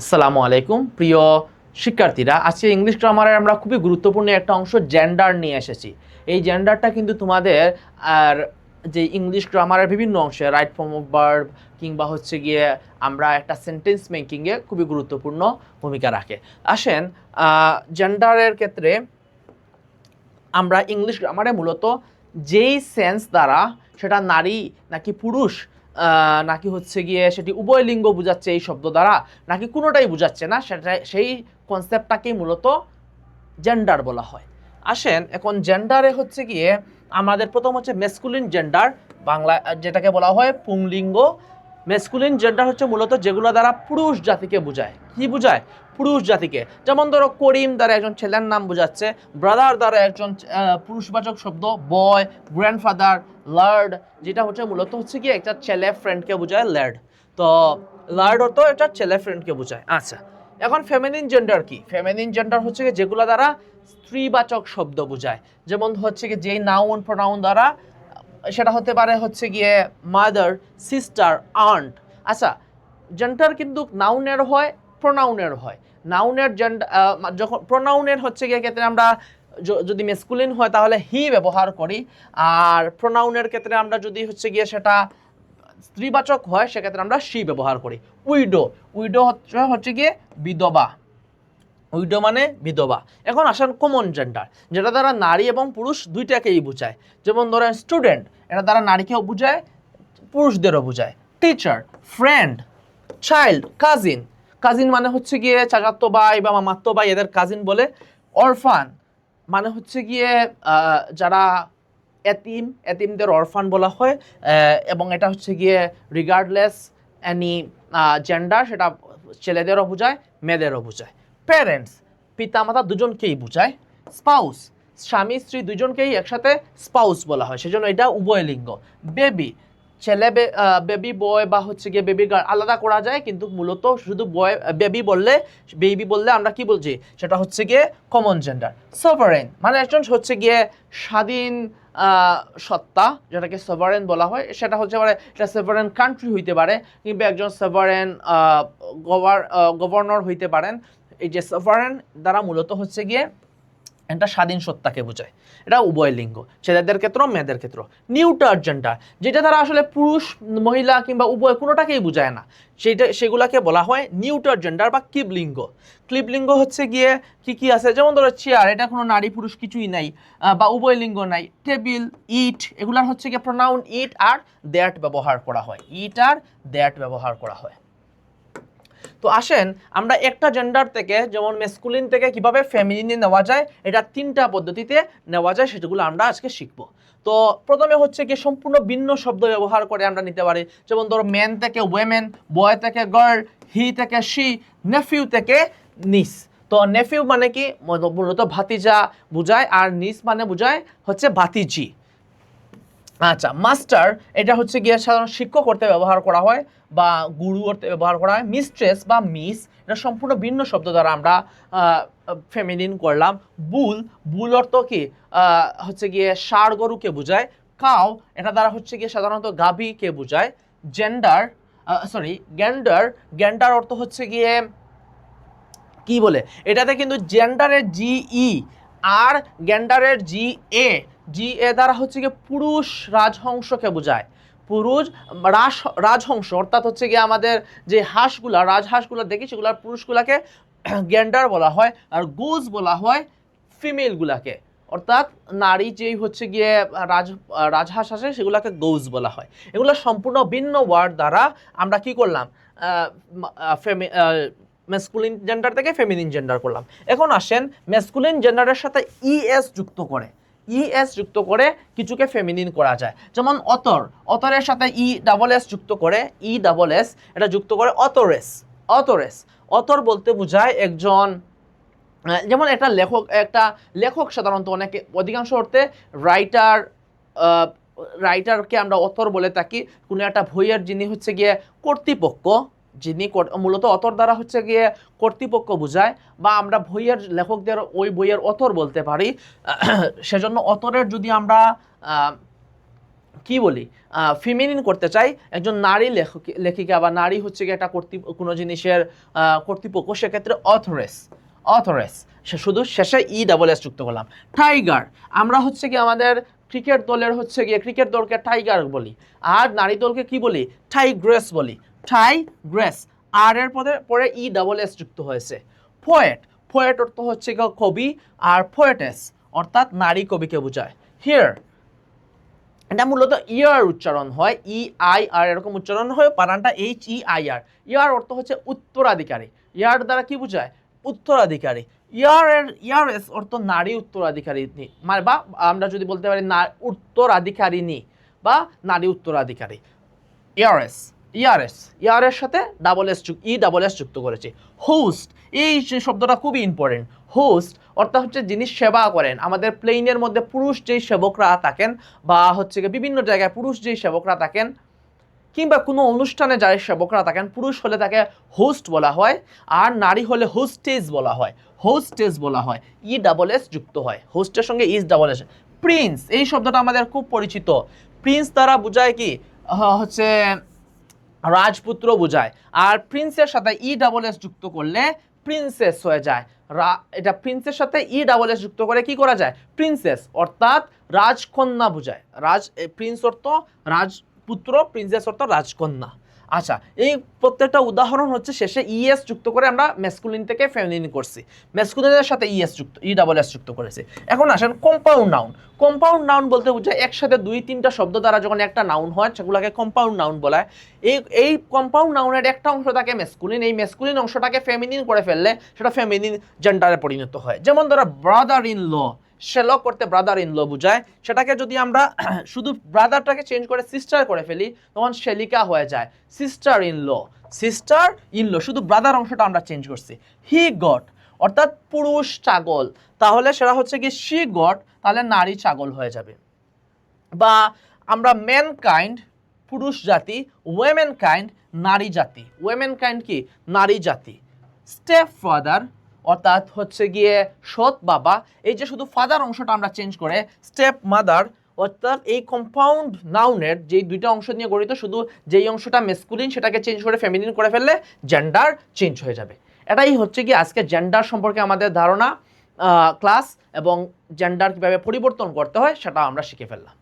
আসসালামু আলাইকুম প্রিয় শিক্ষার্থীরা, আজকে ইংলিশ গ্রামারের আমরা খুবই গুরুত্বপূর্ণ একটা অংশ জেন্ডার নিয়ে এসেছি। এই জেন্ডারটা কিন্তু তোমাদের আর যে ইংলিশ গ্রামারের বিভিন্ন অংশে রাইট ফর্ম অফ ভার্ব কিংবা হচ্ছে গিয়ে আমরা একটা সেন্টেন্স মেকিংয়ে খুবই গুরুত্বপূর্ণ ভূমিকা রাখে। আসেন, জেন্ডারের ক্ষেত্রে আমরা ইংলিশ গ্রামারে মূলত যেই সেন্স দ্বারা সেটা নারী নাকি পুরুষ নাকি হচ্ছে গিয়ে সেটি উভয় লিঙ্গ বোঝাচ্ছে এই শব্দ দ্বারা নাকি কোনোটাই বোঝাচ্ছে না, সেটা সেই কনসেপ্টটাকেই মূলত জেন্ডার বলা হয়। আসেন, এখন জেন্ডারে হচ্ছে গিয়ে আমাদের প্রথম হচ্ছে মেসকুলিন জেন্ডার, বাংলা যেটাকে বলা হয় পুংলিঙ্গ। মেসকুলিন জেন্ডার হচ্ছে মূলত যেগুলো দ্বারা পুরুষ জাতিকে বোঝায়। কি বোঝায়? পুরুষ জাতিকে। যেমন ধরো করিম দ্বারা একজন ছেলের নাম বোঝাচ্ছে, ব্রাদার দ্বারা একজন পুরুষবাচক শব্দ, বয়, গ্র্যান্ডফাদার, লার্ড, যেটা হচ্ছে মূলত হচ্ছে কি একটা ছেলে ফ্রেন্ডকে বোঝায় লার্ড। তো লার্ড অর্থ একটা ছেলে ফ্রেন্ডকে বোঝায়। আচ্ছা, এখন ফেমিনিন জেন্ডার কি? ফেমিনিন জেন্ডার হচ্ছে কি যেগুলো দ্বারা স্ত্রীবাচক শব্দ বোঝায়। যেমন হচ্ছে কি যেই নাউন প্রোনাউন দ্বারা, সেটা হতে পারে হচ্ছে গিয়ে মাদার, সিস্টার, আন্ট। আচ্ছা, জেন্ডার কিন্তু নাউনের হয়, প্রোনাউনের হয়। নাউনের জেন্ডার যখন প্রোনাউনের হচ্ছে গিয়ে ক্ষেত্রে আমরা যদি মেসকুলিন হয় তাহলে হি ব্যবহার করি, আর প্রোনাউনের ক্ষেত্রে আমরা যদি হচ্ছে গিয়ে সেটা স্ত্রীবাচক হয় সেক্ষেত্রে আমরা শি ব্যবহার করি। উইডো, উইডো হচ্ছে গিয়ে বিধবা, উইডো মানে বিধবা। এখন আসেন কমন জেন্ডার, যেটা দ্বারা নারী এবং পুরুষ দুইটাকেই বোঝায়। যেমন ধরেন স্টুডেন্ট, এটা দ্বারা নারীকেও বোঝায়, পুরুষদেরও বোঝায়। Teacher, friend, child, cousin, cousin মানে হচ্ছে গিয়ে চাচাতো ভাই বা মামাতো ভাই, এদের কাজিন বলে। অরফান মানে হচ্ছে গিয়ে যারা এতিম, এতিমদের অরফান বলা হয়। এবং এটা হচ্ছে গিয়ে রিগার্ডলেস এনি জেন্ডার, সেটা ছেলেদেরও বোঝায়, মেয়েদেরও বোঝায়। প্যারেন্টস, পিতামাতা দুজনকেই বোঝায়। স্পাউস, স্বামী স্ত্রী দুজনকেই একসাথে স্পাউস বলা হয়, সেজন্য এটা উভয় লিঙ্গ। বেবি, ছেলে বেবি বয় বা হচ্ছে গিয়ে বেবি গার্ল আলাদা করা যায়, কিন্তু মূলত শুধু বয় বেবি বললে আমরা কি বলছি, সেটা হচ্ছে গিয়ে কমন জেন্ডার। সভারেন মানে একজন হচ্ছে গিয়ে স্বাধীন সত্তা, যেটাকে সভারেন বলা হয়। সেটা হচ্ছে পারে এটা সভারেন কান্ট্রি হইতে পারে, কিংবা একজন সভারেন গভর্নর হইতে পারেন। এই যে সভারেন দ্বারা মূলত হচ্ছে গিয়ে এটা স্বাধীন সত্তাকে বোঝায়। এটা উভয় লিঙ্গ, ছেলেদের ক্ষেত্র, মেয়েদের ক্ষেত্র। নিউটার জেন্ডার, যেটা দ্বারা আসলে পুরুষ মহিলা কিংবা উভয় কোনোটাকেই বোঝায় না, সেগুলাকে বলা হয় নিউটার জেন্ডার বা ক্লিবলিঙ্গ। ক্লিবলিঙ্গ হচ্ছে গিয়ে কি কি আছে, যেমন ধরো চেয়ার, এটা কোনো নারী পুরুষ কিছুই নাই বা উভয় লিঙ্গ নাই। টেবিল, ইট, এগুলার হচ্ছে গিয়ে প্রোনাউন ইট আর দ্যাট ব্যবহার করা হয়, ইট আর দ্যাট ব্যবহার করা হয়। তো আসেন, আমরা একটা জেন্ডার থেকে, যেমন মেসকুলিন থেকে কিভাবে ফেমিনিনে নেওয়া যায়, এটা তিনটা পদ্ধতিতে নেওয়া যায়, সেগুলো আমরা আজকে শিখব। তো প্রথমে হচ্ছে কি সম্পূর্ণ ভিন্ন শব্দ ব্যবহার করে আমরা নিতে পারি। যেমন ধরো ম্যান থেকে ওয়েমেন, বয় থেকে গার্ল, হি থেকে শি, নেফিউ থেকে নিস। তো নেফিউ মানে কি মূলত ভাতিজা বোঝায়, আর নিস মানে বোঝায় হচ্ছে ভাতিজি। আচ্ছা, মাস্টার, এটা হচ্ছে গিয়ে সাধারণ শিক্ষক করতে ব্যবহার করা হয় বা গুরু করতে ব্যবহার করা হয়। মিস্ট্রেস বা মিস, এটা সম্পূর্ণ ভিন্ন শব্দ দ্বারা আমরা ফেমিনিন করলাম। বুল, বুল অর্থ কি হচ্ছে গিয়ে ষাঁড় গরুকে বোঝায়। কাউ, এটা দ্বারা হচ্ছে গিয়ে সাধারণত গাভীকে বোঝায়। জেন্ডার, গ্যান্ডার, গ্যান্ডার অর্থ হচ্ছে গিয়ে কি বলে, এটাতে কিন্তু জেন্ডারের জি ই আর গ্যান্ডারের জি এ, জি এ দ্বারা হচ্ছে গিয়ে পুরুষ রাজহংসকে বোঝায়। পুরুষ রাজহংস অর্থাৎ হচ্ছে গিয়ে আমাদের যে হাঁসগুলা, রাজহাঁসগুলো দেখি, সেগুলার পুরুষগুলাকে গ্যান্ডার বলা হয়, আর গোজ বলা হয় ফিমেলগুলাকে, অর্থাৎ নারী যেই হচ্ছে গিয়ে রাজহাঁস আছে সেগুলোকে গৌজ বলা হয়। এগুলো সম্পূর্ণ ভিন্ন ওয়ার্ড দ্বারা আমরা কি করলাম, মেসকুলিন জেন্ডার থেকে ফেমিনিন জেন্ডার করলাম। এখন আসেন, মেসকুলিন জেন্ডারের সাথে ইএস যুক্ত করে, ইএস যুক্ত করে কিছুকে ফেমিনিন করা যায়। যেমন অতর, অতরের সাথে ই ডাবল এস যুক্ত করে, ই ডাবল এস এটা যুক্ত করে অতরেস, অতরেস। অতর বলতে বোঝায় একজন, যেমন একটা লেখক সাধারণত অধিকাংশ অর্থে রাইটার, রাইটারকে আমরা অথর বলে থাকি। কোনো একটা বইয়ের যিনি হচ্ছে গিয়ে কর্তৃপক্ষ, যিনি মূলত অথর দ্বারা হচ্ছে গিয়ে কর্তৃপক্ষ বোঝায়, বা আমরা বইয়ের লেখকদের ওই বইয়ের অথর বলতে পারি। সেজন্য অথরের যদি আমরা কি বলি ফিমেনিন করতে চাই, একজন নারী লেখিকা বা নারী হচ্ছে গিয়ে একটা কোনো জিনিসের কর্তৃপক্ষ, সেক্ষেত্রে অথরেস, অথরেস শুধু শেষে ই ডাবল এস যুক্ত করলাম। টাইগার, আমরা হচ্ছে কি আমাদের ক্রিকেট দলের হচ্ছে গিয়ে ক্রিকেট দলকে টাইগার বলি, আর নারী দলকে কি বলি, টাইগ্রেস বলি, টাইগ্রেস। আর এর পরে ই ডাবল এস যুক্ত হয়েছে। পোয়েট, পোয়েট অর্থ হচ্ছে গিয়ে কবি, আর পোয়েটেস অর্থাৎ নারী কবিকে বোঝায়। হিয়ার, এটা মূলত ইয়ার উচ্চারণ হয়, ই আই আর এরকম উচ্চারণ হয়, বানানটা এইচ ই আই আর। ইয়ার অর্থ হচ্ছে উত্তরাধিকারী, ইয়ার দ্বারা কি বোঝায়, উত্তরাধিকারী। ইয়ার এস অর্থ নারী উত্তরাধিকারী, মানে বা আমরা যদি বলতে পারি উত্তরাধিকারিণী বা নারী উত্তরাধিকারী। ইয়ারএস, ইয়ারএস, ইয়ারের সাথে double S E double S যুক্ত করেছি। হোস্ট, এই শব্দটা খুবই ইম্পর্টেন্ট। হোস্ট অর্থাৎ হচ্ছে যিনি সেবা করেন, আমাদের প্লেনের মধ্যে পুরুষ যেই সেবকরা থাকেন বা হচ্ছে বিভিন্ন জায়গায় পুরুষ যেই সেবকরা থাকেন, কিংবা কোনো অনুষ্ঠানে যারা সেবকরা থাকেন, পুরুষ হলে তাকে হোস্ট বলা হয়, আর নারী হলে হোস্টেজ বলা হয়, হোস্টেজ বলা হয়, ই ডাবল এস যুক্ত হয়, হোস্টের সঙ্গে ইস ডাবল এস। প্রিন্স, এই শব্দটা আমাদের খুব পরিচিত। প্রিন্স দ্বারা বোঝায় কি, হচ্ছে রাজপুত্র বোঝায়, আর প্রিন্সের সাথে ই ডাবল এস যুক্ত করলে প্রিন্সেস হয়ে যায়। এটা প্রিন্সের সাথে ই ডাবল এস যুক্ত করে কি করা যায়, প্রিন্সেস অর্থাৎ রাজকন্যা বোঝায়। প্রিন্স অর্থ রাজপুত্র, প্রিন্সেস অর্থ রাজকন্যা। আচ্ছা, এই প্রত্যেকটা উদাহরণ হচ্ছে শেষে ইএস যুক্ত করে আমরা ম্যাসকুলিন থেকে ফেমিনিন করছি, ম্যাসকুলিনের সাথে ইএস যুক্ত, ই ডাবল এস যুক্ত করেছি। এখন আসেন কম্পাউন্ড নাউন। কম্পাউন্ড নাউন বলতে বোঝায় একসাথে দুই তিনটা শব্দ দ্বারা যখন একটা নাউন হয় সেগুলোকে কম্পাউন্ড নাউন বলা হয়। এই কম্পাউন্ড নাউনের একটা অংশ থাকে ম্যাসকুলিন, এই ম্যাসকুলিন অংশটাকে ফেমিনিন করে ফেললে সেটা ফেমিনিন জেন্ডারে পরিণত হয়। যেমন ধরো ব্রাদার ইন ল, শ্যালো করতে ব্রাদার ইন ল বোঝায়, সেটাকে যদি আমরা শুধু ব্রাদারটাকে চেঞ্জ করে সিস্টার করে ফেলি তখন শেলিকা হয়ে যায়, sister in law, sister in law, শুধু ব্রাদার অংশটা আমরা চেঞ্জ করছি। হি গট অর্থাৎ পুরুষ ছাগল, তাহলে সেটা হচ্ছে কি শি গট, তাহলে নারী ছাগল হয়ে যাবে। বা আমরা ম্যান কাইন্ড পুরুষ জাতি, ওয়েমেন কাইন্ড নারী জাতি, ওয়েমেন কাইন্ড কি নারী জাতি। স্টেপ ফাদার অর্থাৎ হচ্ছে গিয়ে সৎ বাবা, এই যে শুধু ফাদার অংশটা আমরা চেঞ্জ করে স্টেপ মাদার, অর্থাৎ এই কম্পাউন্ড নাউনের যেই দুইটা অংশ নিয়ে গঠিত, শুধু যেই অংশটা মেসকুলিন সেটাকে চেঞ্জ করে ফেমিনিন করে ফেললে জেন্ডার চেঞ্জ হয়ে যাবে। এটাই হচ্ছে কি আজকে জেন্ডার সম্পর্কে আমাদের ধারণা ক্লাস, এবং জেন্ডার কিভাবে পরিবর্তন করতে হয় সেটা আমরা শিখে ফেললাম।